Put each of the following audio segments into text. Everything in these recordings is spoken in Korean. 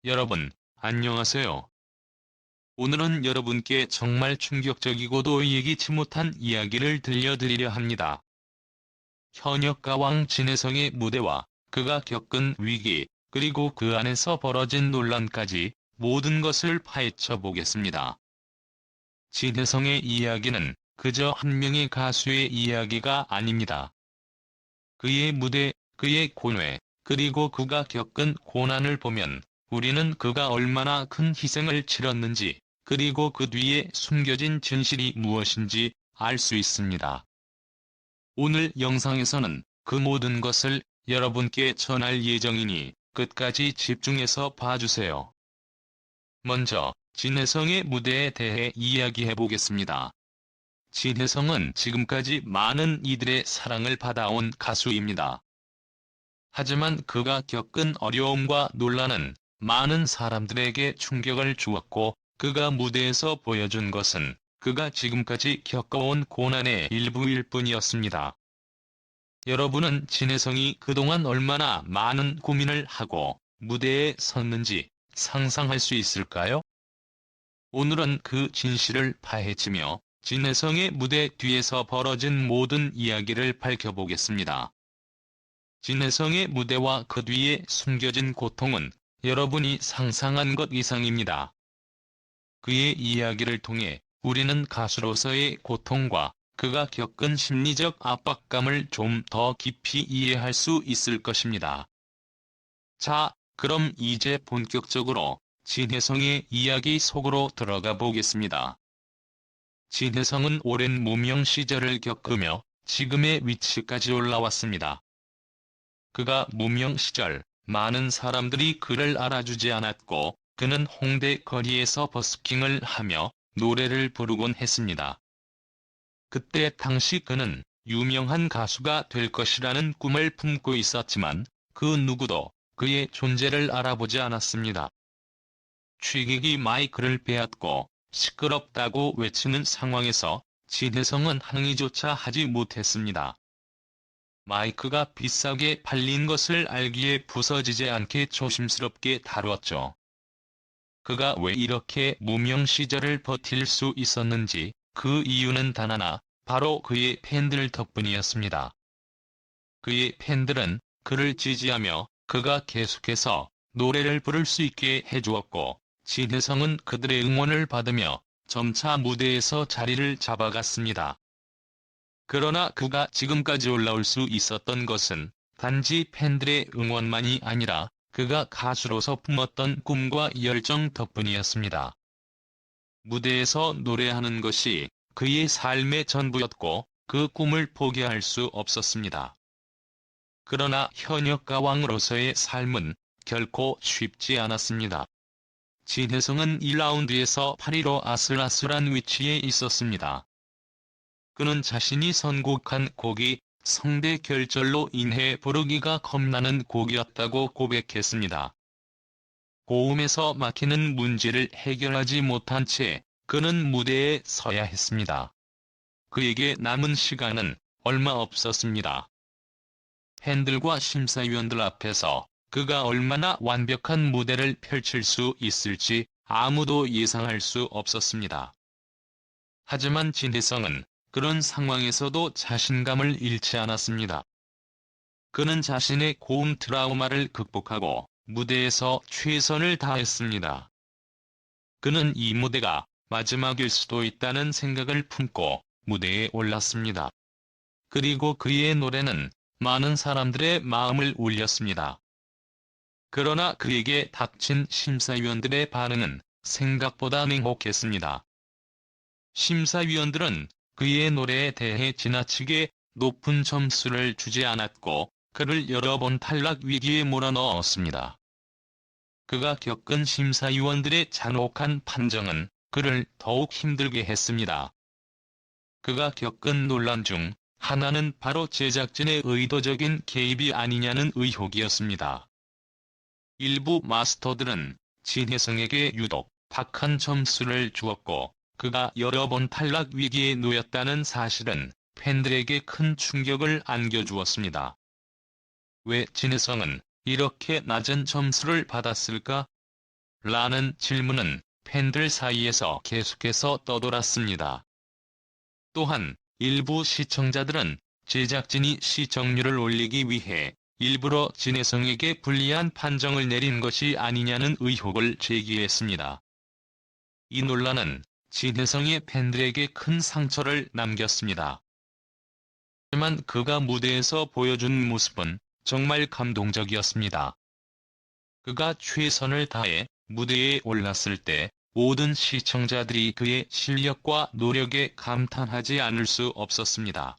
여러분, 안녕하세요. 오늘은 여러분께 정말 충격적이고도 예기치 못한 이야기를 들려드리려 합니다. 현역가왕 진해성의 무대와 그가 겪은 위기, 그리고 그 안에서 벌어진 논란까지 모든 것을 파헤쳐 보겠습니다. 진해성의 이야기는 그저 한 명의 가수의 이야기가 아닙니다. 그의 무대, 그의 고뇌, 그리고 그가 겪은 고난을 보면 우리는 그가 얼마나 큰 희생을 치렀는지, 그리고 그 뒤에 숨겨진 진실이 무엇인지 알 수 있습니다. 오늘 영상에서는 그 모든 것을 여러분께 전할 예정이니 끝까지 집중해서 봐주세요. 먼저 진해성의 무대에 대해 이야기해 보겠습니다. 진해성은 지금까지 많은 이들의 사랑을 받아온 가수입니다. 하지만 그가 겪은 어려움과 논란은 많은 사람들에게 충격을 주었고, 그가 무대에서 보여준 것은 그가 지금까지 겪어온 고난의 일부일 뿐이었습니다. 여러분은 진해성이 그동안 얼마나 많은 고민을 하고 무대에 섰는지 상상할 수 있을까요? 오늘은 그 진실을 파헤치며 진해성의 무대 뒤에서 벌어진 모든 이야기를 밝혀보겠습니다. 진해성의 무대와 그 뒤에 숨겨진 고통은 여러분이 상상한 것 이상입니다. 그의 이야기를 통해 우리는 가수로서의 고통과 그가 겪은 심리적 압박감을 좀 더 깊이 이해할 수 있을 것입니다. 자, 그럼 이제 본격적으로 진해성의 이야기 속으로 들어가 보겠습니다. 진해성은 오랜 무명 시절을 겪으며 지금의 위치까지 올라왔습니다. 그가 무명 시절 많은 사람들이 그를 알아주지 않았고, 그는 홍대 거리에서 버스킹을 하며 노래를 부르곤 했습니다. 그때 당시 그는 유명한 가수가 될 것이라는 꿈을 품고 있었지만 그 누구도 그의 존재를 알아보지 않았습니다. 취객이 마이크를 빼앗고 시끄럽다고 외치는 상황에서 진해성은 항의조차 하지 못했습니다. 마이크가 비싸게 팔린 것을 알기에 부서지지 않게 조심스럽게 다루었죠. 그가 왜 이렇게 무명 시절을 버틸 수 있었는지 그 이유는 단 하나, 바로 그의 팬들 덕분이었습니다. 그의 팬들은 그를 지지하며 그가 계속해서 노래를 부를 수 있게 해주었고, 진해성은 그들의 응원을 받으며 점차 무대에서 자리를 잡아갔습니다. 그러나 그가 지금까지 올라올 수 있었던 것은 단지 팬들의 응원만이 아니라 그가 가수로서 품었던 꿈과 열정 덕분이었습니다. 무대에서 노래하는 것이 그의 삶의 전부였고 그 꿈을 포기할 수 없었습니다. 그러나 현역 가왕으로서의 삶은 결코 쉽지 않았습니다. 진해성은 1라운드에서 8위로 아슬아슬한 위치에 있었습니다. 그는 자신이 선곡한 곡이 성대 결절로 인해 부르기가 겁나는 곡이었다고 고백했습니다. 고음에서 막히는 문제를 해결하지 못한 채 그는 무대에 서야 했습니다. 그에게 남은 시간은 얼마 없었습니다. 팬들과 심사위원들 앞에서 그가 얼마나 완벽한 무대를 펼칠 수 있을지 아무도 예상할 수 없었습니다. 하지만 진해성은 그런 상황에서도 자신감을 잃지 않았습니다. 그는 자신의 고음 트라우마를 극복하고 무대에서 최선을 다했습니다. 그는 이 무대가 마지막일 수도 있다는 생각을 품고 무대에 올랐습니다. 그리고 그의 노래는 많은 사람들의 마음을 울렸습니다. 그러나 그에게 닥친 심사위원들의 반응은 생각보다 냉혹했습니다. 심사위원들은 그의 노래에 대해 지나치게 높은 점수를 주지 않았고 그를 여러 번 탈락 위기에 몰아넣었습니다. 그가 겪은 심사위원들의 잔혹한 판정은 그를 더욱 힘들게 했습니다. 그가 겪은 논란 중 하나는 바로 제작진의 의도적인 개입이 아니냐는 의혹이었습니다. 일부 마스터들은 진해성에게 유독 박한 점수를 주었고, 그가 여러 번 탈락 위기에 놓였다는 사실은 팬들에게 큰 충격을 안겨주었습니다. 왜 진해성은 이렇게 낮은 점수를 받았을까? 라는 질문은 팬들 사이에서 계속해서 떠돌았습니다. 또한 일부 시청자들은 제작진이 시청률을 올리기 위해 일부러 진혜성에게 불리한 판정을 내린 것이 아니냐는 의혹을 제기했습니다. 이 논란은 진혜성의 팬들에게 큰 상처를 남겼습니다. 하지만 그가 무대에서 보여준 모습은 정말 감동적이었습니다. 그가 최선을 다해 무대에 올랐을 때 모든 시청자들이 그의 실력과 노력에 감탄하지 않을 수 없었습니다.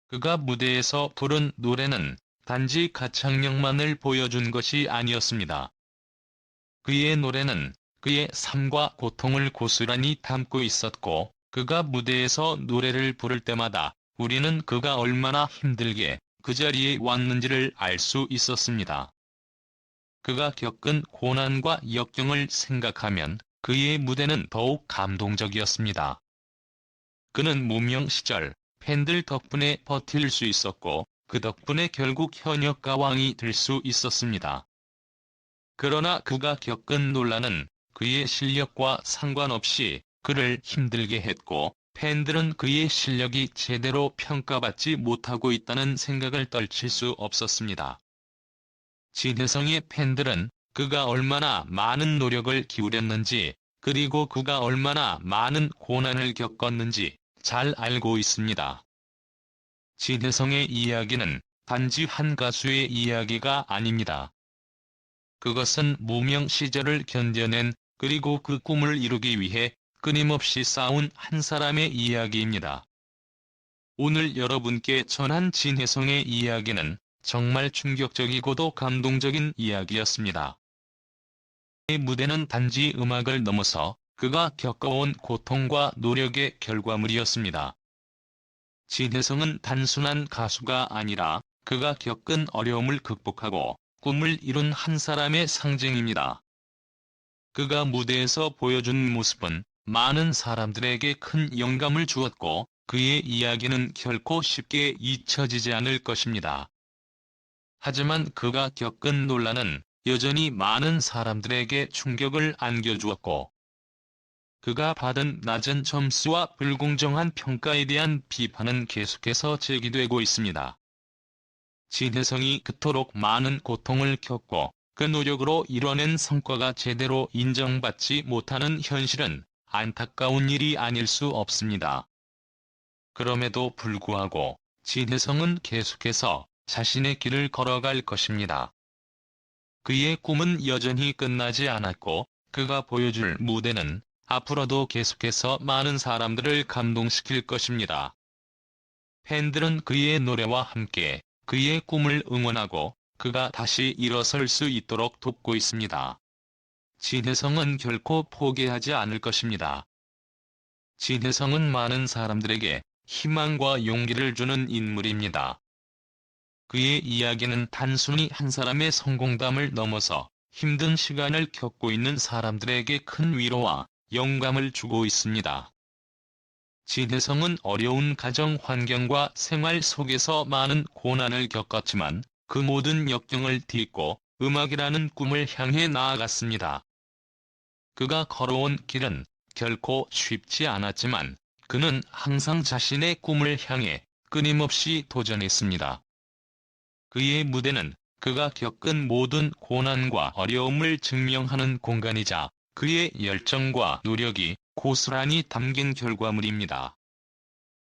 그가 무대에서 부른 노래는 단지 가창력만을 보여준 것이 아니었습니다. 그의 노래는 그의 삶과 고통을 고스란히 담고 있었고, 그가 무대에서 노래를 부를 때마다 우리는 그가 얼마나 힘들게 그 자리에 왔는지를 알 수 있었습니다. 그가 겪은 고난과 역경을 생각하면 그의 무대는 더욱 감동적이었습니다. 그는 무명 시절 팬들 덕분에 버틸 수 있었고, 그 덕분에 결국 현역 가왕이 될 수 있었습니다. 그러나 그가 겪은 논란은 그의 실력과 상관없이 그를 힘들게 했고, 팬들은 그의 실력이 제대로 평가받지 못하고 있다는 생각을 떨칠 수 없었습니다. 진혜성의 팬들은 그가 얼마나 많은 노력을 기울였는지, 그리고 그가 얼마나 많은 고난을 겪었는지 잘 알고 있습니다. 진혜성의 이야기는 단지 한 가수의 이야기가 아닙니다. 그것은 무명 시절을 견뎌낸, 그리고 그 꿈을 이루기 위해 끊임없이 싸운 한 사람의 이야기입니다. 오늘 여러분께 전한 진혜성의 이야기는 정말 충격적이고도 감동적인 이야기였습니다. 그의 무대는 단지 음악을 넘어서 그가 겪어온 고통과 노력의 결과물이었습니다. 진혜성은 단순한 가수가 아니라 그가 겪은 어려움을 극복하고 꿈을 이룬 한 사람의 상징입니다. 그가 무대에서 보여준 모습은 많은 사람들에게 큰 영감을 주었고, 그의 이야기는 결코 쉽게 잊혀지지 않을 것입니다. 하지만 그가 겪은 논란은 여전히 많은 사람들에게 충격을 안겨주었고, 그가 받은 낮은 점수와 불공정한 평가에 대한 비판은 계속해서 제기되고 있습니다. 진혜성이 그토록 많은 고통을 겪고 그 노력으로 이뤄낸 성과가 제대로 인정받지 못하는 현실은 안타까운 일이 아닐 수 없습니다. 그럼에도 불구하고 진혜성은 계속해서 자신의 길을 걸어갈 것입니다. 그의 꿈은 여전히 끝나지 않았고, 그가 보여줄 무대는 앞으로도 계속해서 많은 사람들을 감동시킬 것입니다. 팬들은 그의 노래와 함께 그의 꿈을 응원하고 그가 다시 일어설 수 있도록 돕고 있습니다. 진혜성은 결코 포기하지 않을 것입니다. 진혜성은 많은 사람들에게 희망과 용기를 주는 인물입니다. 그의 이야기는 단순히 한 사람의 성공담을 넘어서 힘든 시간을 겪고 있는 사람들에게 큰 위로와 영감을 주고 있습니다. 진혜성은 어려운 가정 환경과 생활 속에서 많은 고난을 겪었지만 그 모든 역경을 딛고 음악이라는 꿈을 향해 나아갔습니다. 그가 걸어온 길은 결코 쉽지 않았지만 그는 항상 자신의 꿈을 향해 끊임없이 도전했습니다. 그의 무대는 그가 겪은 모든 고난과 어려움을 증명하는 공간이자 그의 열정과 노력이 고스란히 담긴 결과물입니다.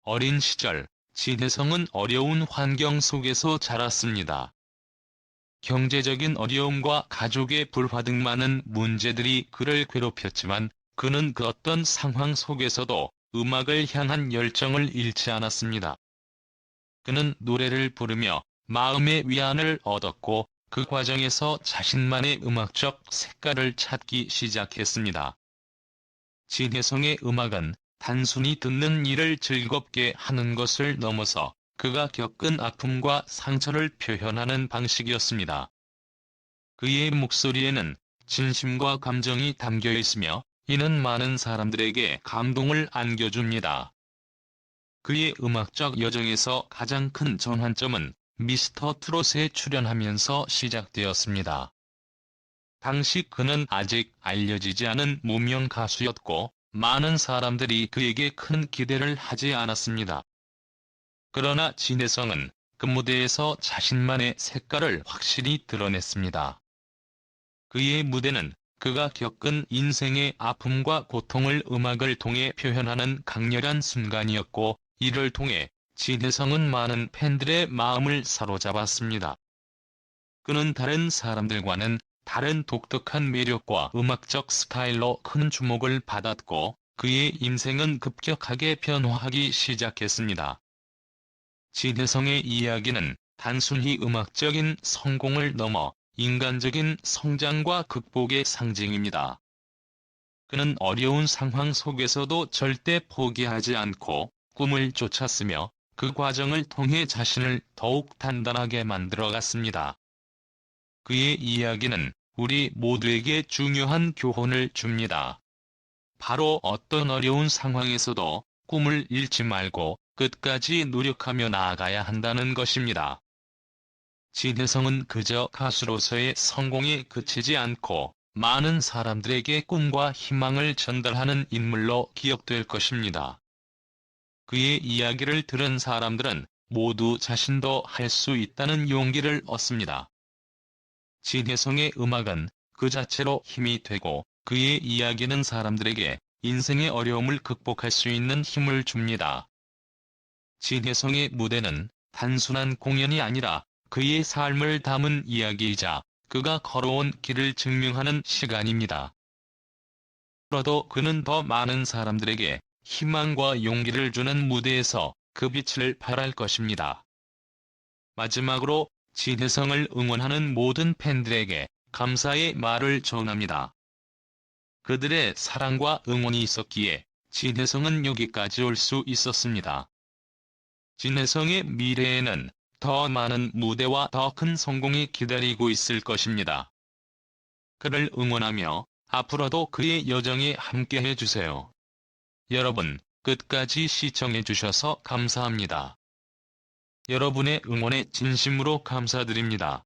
어린 시절, 진혜성은 어려운 환경 속에서 자랐습니다. 경제적인 어려움과 가족의 불화 등 많은 문제들이 그를 괴롭혔지만 그는 그 어떤 상황 속에서도 음악을 향한 열정을 잃지 않았습니다. 그는 노래를 부르며 마음의 위안을 얻었고, 그 과정에서 자신만의 음악적 색깔을 찾기 시작했습니다. 진혜성의 음악은 단순히 듣는 이를 즐겁게 하는 것을 넘어서 그가 겪은 아픔과 상처를 표현하는 방식이었습니다. 그의 목소리에는 진심과 감정이 담겨 있으며 이는 많은 사람들에게 감동을 안겨줍니다. 그의 음악적 여정에서 가장 큰 전환점은 미스터 트롯에 출연하면서 시작되었습니다. 당시 그는 아직 알려지지 않은 무명 가수였고 많은 사람들이 그에게 큰 기대를 하지 않았습니다. 그러나 진혜성은 그 무대에서 자신만의 색깔을 확실히 드러냈습니다. 그의 무대는 그가 겪은 인생의 아픔과 고통을 음악을 통해 표현하는 강렬한 순간이었고, 이를 통해 진혜성은 많은 팬들의 마음을 사로잡았습니다. 그는 다른 사람들과는 다른 독특한 매력과 음악적 스타일로 큰 주목을 받았고, 그의 인생은 급격하게 변화하기 시작했습니다. 진혜성의 이야기는 단순히 음악적인 성공을 넘어 인간적인 성장과 극복의 상징입니다. 그는 어려운 상황 속에서도 절대 포기하지 않고 꿈을 쫓았으며 그 과정을 통해 자신을 더욱 단단하게 만들어갔습니다. 그의 이야기는 우리 모두에게 중요한 교훈을 줍니다. 바로 어떤 어려운 상황에서도 꿈을 잃지 말고 끝까지 노력하며 나아가야 한다는 것입니다. 진혜성은 그저 가수로서의 성공에 그치지 않고 많은 사람들에게 꿈과 희망을 전달하는 인물로 기억될 것입니다. 그의 이야기를 들은 사람들은 모두 자신도 할 수 있다는 용기를 얻습니다. 진혜성의 음악은 그 자체로 힘이 되고, 그의 이야기는 사람들에게 인생의 어려움을 극복할 수 있는 힘을 줍니다. 진혜성의 무대는 단순한 공연이 아니라 그의 삶을 담은 이야기이자 그가 걸어온 길을 증명하는 시간입니다. 앞으로도 그는 더 많은 사람들에게 희망과 용기를 주는 무대에서 그 빛을 발할 것입니다. 마지막으로 진혜성을 응원하는 모든 팬들에게 감사의 말을 전합니다. 그들의 사랑과 응원이 있었기에 진혜성은 여기까지 올 수 있었습니다. 진혜성의 미래에는 더 많은 무대와 더 큰 성공이 기다리고 있을 것입니다. 그를 응원하며 앞으로도 그의 여정에 함께해 주세요. 여러분, 끝까지 시청해 주셔서 감사합니다. 여러분의 응원에 진심으로 감사드립니다.